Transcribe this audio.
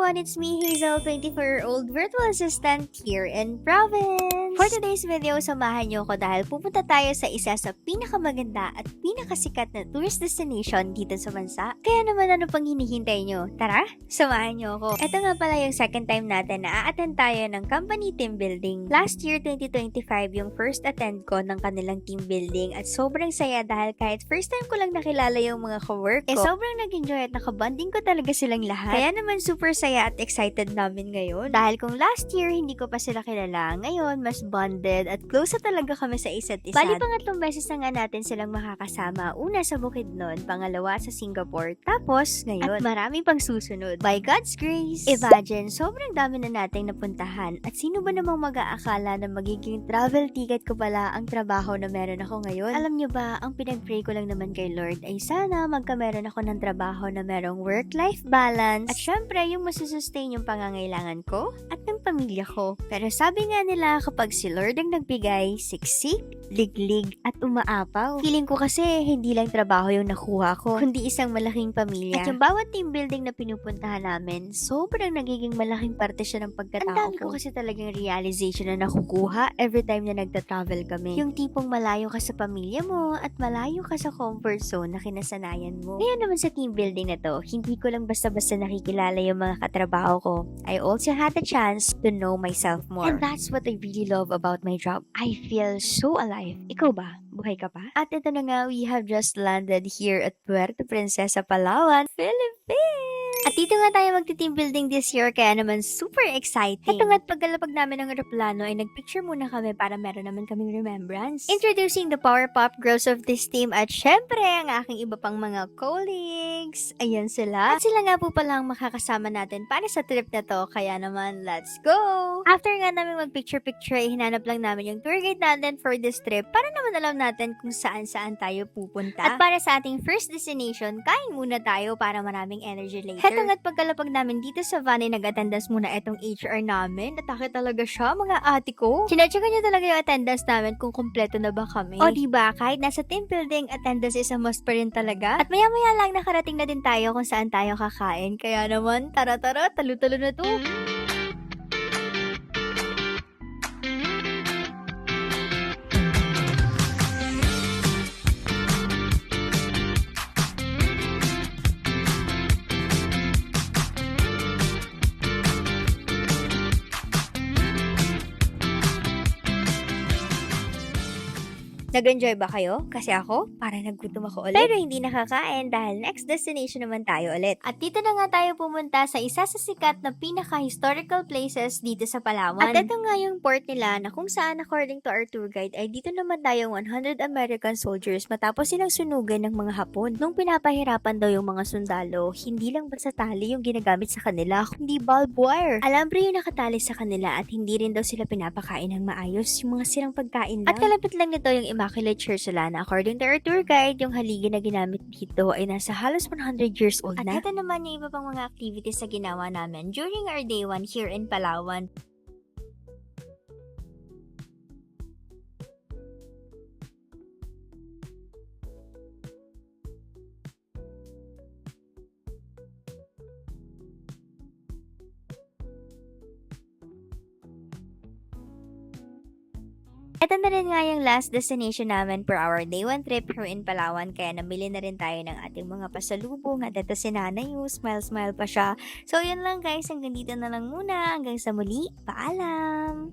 everyone, it's me, Hazel, 24-year-old virtual assistant here in province. For today's video, samahan niyo ako dahil pupunta tayo sa isa sa pinakamaganda at pinakasikat na tourist destination dito sa bansa. Kaya naman ano pang hinihintay niyo? Tara, samahan niyo ako. Ito nga pala yung second time natin na a-attend tayo ng company team building. Last year, 2025, yung first attend ko ng kanilang team building at sobrang saya dahil kahit first time ko lang nakilala yung mga ka-work ko, sobrang nag-enjoy at nakabanding ko talaga silang lahat. Kaya naman super saya at excited namin ngayon. Dahil kung last year hindi ko pa sila kilala, ngayon mas bonded at close na talaga kami sa isa't isa. Bali pangatlong beses na nga natin silang makakasama. Una sa Bukidnon, pangalawa sa Singapore, tapos ngayon at marami pang susunod. By God's grace, imagine sobrang dami na nating napuntahan at sino ba namang mag-aakala na magiging travel ticket ko pala ang trabaho na meron ako ngayon? Alam nyo ba, ang pinag-pray ko lang naman kay Lord ay sana magkameron ako ng trabaho na merong work-life balance at syempre yung masusustain yung pangangailangan ko at ng pamilya ko. Pero sabi nga nila kapag si Lord ang nagbigay, siksik, liglig at umaapaw. Feeling ko kasi hindi lang trabaho yung nakuha ko, kundi isang malaking pamilya. At yung bawat team building na pinupuntahan namin, sobrang nagiging malaking parte siya ng pagkatao ko. Ang dami ko kasi talagang realization na nakukuha every time na nagta-travel kami. Yung tipong malayo ka sa pamilya mo at malayo ka sa comfort zone na kinasanayan mo. Ngayon naman sa team building na to, hindi ko lang basta-basta nakikilala yung mga katrabaho ko. I also had the chance to know myself more. And that's what I really love about my job. I feel so alive. Ikaw ba? Buhay ka pa? At ito na nga, we have just landed here at Puerto Princesa, Palawan, Philippines! At dito nga tayo magti-team building this year kaya naman super exciting. Ito nga't pagkalapag namin ng aeroplano ay nagpicture muna kami para meron naman kaming remembrance. Introducing the Power Pop Girls of this team at syempre ang aking iba pang mga colleagues. Ayan sila. At sila nga po palang makakasama natin para sa trip na to kaya naman let's go! After nga namin magpicture-picture ay hinanap lang namin yung tour guide natin for this trip para naman alam natin kung saan-saan tayo pupunta. At para sa ating first destination, kain muna tayo para maraming energy later. Heto nga't pagkalapag namin dito sa van ay nag-attendance muna itong HR namin. Atake talaga siya, mga ate ko. Sinacheckan niya talaga yung attendance namin kung kompleto na ba kami. O diba, kahit nasa team building, attendance is a must pa rin talaga. At maya-maya lang nakarating na din tayo kung saan tayo kakain. Kaya naman, tara-tara, talo-talo na to. Nag-enjoy ba kayo? Kasi ako, parang nagutom ako ulit. Pero hindi nakakain dahil next destination naman tayo ulit. At dito na nga tayo pumunta sa isa sa sikat na pinaka-historical places dito sa Palawan. At ito nga yung port nila na kung saan according to our tour guide ay dito naman tayong 100 American soldiers matapos silang sunugan ng mga Hapon. Nung pinapahirapan daw yung mga sundalo, hindi lang basta tali yung ginagamit sa kanila, kundi barbed wire. Alambre yung nakatali sa kanila at hindi rin daw sila pinapakain ng maayos, yung mga sirang pagkain lang. At kalapit lang nito yung Immaculate Church sila na according to our tour guide, yung haligi na ginamit dito ay nasa halos 100 years old na. At ito naman yung iba pang mga activities na ginawa namin during our day 1 here in Palawan. Ito na rin nga yung last destination namin for our day 1 trip here in Palawan. Kaya namili na rin tayo ng ating mga pasalubong. At ito si Nanay, smile-smile pa siya. So yun lang guys, hanggang dito na lang muna. Hanggang sa muli, paalam!